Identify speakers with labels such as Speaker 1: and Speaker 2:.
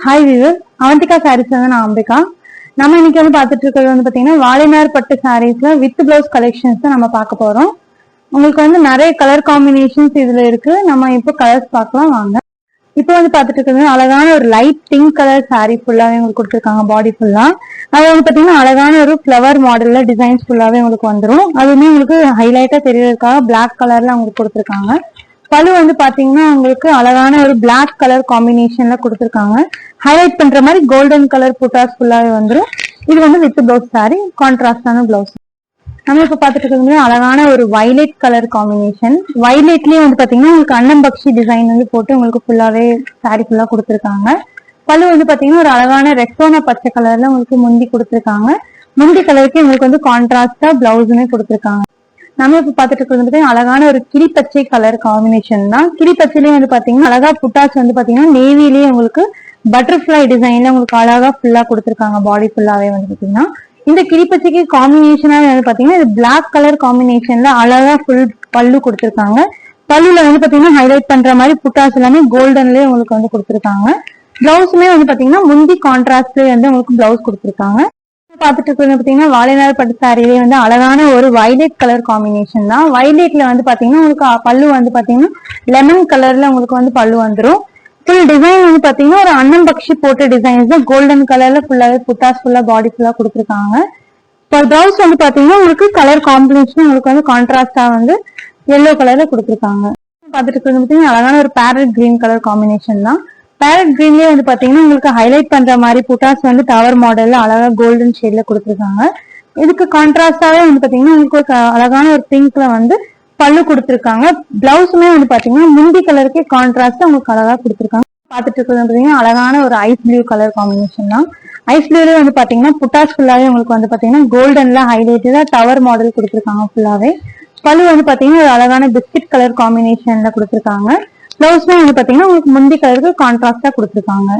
Speaker 1: Hi viewer, Avantika சாரீஸ்ல தான் நான் அம்பிகா. நம்ம இன்னைக்கு பார்த்துட்டு இருக்கிறது பாத்தீங்கன்னா வாலினார் பட்டு சாரீஸ்ல வித் பிளவுஸ் கலெக்ஷன்ஸ் தான் நம்ம பார்க்க போறோம். உங்களுக்கு நிறைய கலர் காம்பினேஷன்ஸ் இதுல இருக்கு. நம்ம இப்போ கலர்ஸ் பார்க்கலாம் வாங்க. இப்போ பார்த்துட்டு இருக்கிறது அழகான ஒரு லைட் பிங்க் கலர் சாரீ ஃபுல்லாவே உங்களுக்கு கொடுத்துருக்காங்க. பாடி ஃபுல்லா அது பாத்தீங்கன்னா அழகான ஒரு ஃபிளவர் மாடல்ல டிசைன்ஸ் ஃபுல்லாவே உங்களுக்கு வந்துடும். அதுவுமே உங்களுக்கு ஹைலைட்டா தெரியறதுக்காக பிளாக் கலர்ல உங்களுக்கு கொடுத்துருக்காங்க. பல்லு பாத்தீங்கன்னா உங்களுக்கு அழகான ஒரு பிளாக் கலர் காம்பினேஷன்ல கொடுத்துருக்காங்க. ஹைலைட் பண்ற மாதிரி கோல்டன் கலர் புட்டாஸ் ஃபுல்லாவே வந்துடும். இது வித் பிளவுஸ் சாரி, கான்ட்ராஸ்டான பிளவுஸ். நம்ம இப்ப பாத்துட்டு இருக்கிறது அழகான ஒரு வைலட் கலர் காம்பினேஷன். வைலட்லயே பாத்தீங்கன்னா உங்களுக்கு அன்னம்பக்ஷி டிசைன் போட்டு உங்களுக்கு ஃபுல்லாவே சாரி ஃபுல்லா கொடுத்துருக்காங்க. பல்லு பாத்தீங்கன்னா ஒரு அழகான ரெக்ஸோனா பச்சை கலர்ல உங்களுக்கு முந்தி கொடுத்துருக்காங்க. முந்தி கலருக்கு உங்களுக்கு கான்ட்ராஸ்டா பிளவுஸுமே கொடுத்துருக்காங்க. நம்ம இப்ப பாத்துட்டு இருக்கிறது அழகான ஒரு கிளிப்பச்சை கலர் காம்பினேஷன் தான். கிளிப்பச்சையிலேயே பாத்தீங்கன்னா அழகா புட்டாஸ் பாத்தீங்கன்னா நேவிலேயே உங்களுக்கு பட்டர்ஃபிளை டிசைன்ல உங்களுக்கு அழகா ஃபுல்லா கொடுத்துருக்காங்க. பாடி ஃபுல்லாவே பாத்தீங்கன்னா இந்த கிளிப்பச்சைக்கு காம்பினேஷனா பாத்தீங்கன்னா இது பிளாக் கலர் காம்பினேஷன்ல அழகா ஃபுல் பல்லு கொடுத்துருக்காங்க. பல்லுல பாத்தீங்கன்னா ஹைலைட் பண்ற மாதிரி புட்டாஸ் எல்லாமே கோல்டன்லயே உங்களுக்கு கொடுத்துருக்காங்க. பிளவுஸுமே பாத்தீங்கன்னா முந்தி கான்ட்ராஸ்ட்லயே உங்களுக்கு பிளவுஸ் கொடுத்துருக்காங்க. பாத்துட்டு இருக்கிறது பாத்தீங்கன்னா வாலினார் பட்டு சாரியிலே அழகான ஒரு வைலட் கலர் காம்பினேஷன் தான். வைலட்ல பாத்தீங்கன்னா உங்களுக்கு பல்லு பாத்தீங்கன்னா லெமன் கலர்ல உங்களுக்கு பல்லு வந்துடும். ஃபுல் டிசைன் பாத்தீங்கன்னா ஒரு அன்னம்பக்ஷி போட்ட டிசைன்ஸ் தான். கோல்டன் கலர்ல ஃபுல்லாவே புட்டாஸ் ஃபுல்லா பாடி ஃபுல்லா கொடுத்துருக்காங்க. இப்போ பிளவுஸ் பாத்தீங்கன்னா உங்களுக்கு கலர் காம்பினேஷன் உங்களுக்கு கான்ட்ராஸ்டா எல்லோ கலர்ல கொடுத்துருக்காங்க. பாத்துட்டு இருக்கிறது பாத்தீங்கன்னா அழகான ஒரு பேரட் கிரீன் கலர் காம்பினேஷன் தான். பேரட் கிரீன்லயே பாத்தீங்கன்னா உங்களுக்கு ஹைலைட் பண்ற மாதிரி புட்டாஸ் டவர் மாடல்ல அழகா கோல்டன் ஷேட்ல கொடுத்துருக்காங்க. இதுக்கு கான்ட்ராஸ்டாவே பாத்தீங்கன்னா உங்களுக்கு அழகான ஒரு பிங்க்ல பல்லு கொடுத்துருக்காங்க. பிளவுஸுமே பாத்தீங்கன்னா முந்தி கலருக்கே கான்ட்ராஸ்டா உங்களுக்கு அழகா கொடுத்துருக்காங்க. பாத்துட்டு இருக்கிறது பாத்தீங்கன்னா அழகான ஒரு ஐஸ் ப்ளூ கலர் காம்பினேஷன் தான். ஐஸ் ப்ளூல பாத்தீங்கன்னா புட்டாஸ் ஃபுல்லாவே உங்களுக்கு பாத்தீங்கன்னா கோல்டன்ல ஹைலைட்டா டவர் மாடல் கொடுத்துருக்காங்க ஃபுல்லாவே. பல்லு பாத்தீங்கன்னா ஒரு அழகான பிஸ்கட் கலர் காம்பினேஷன்ல கொடுத்துருக்காங்க. பிளவுஸ்மே பாத்தீங்கன்னா உங்களுக்கு முந்தி கலருக்கு கான்ட்ராஸ்டா கொடுத்துருக்காங்க.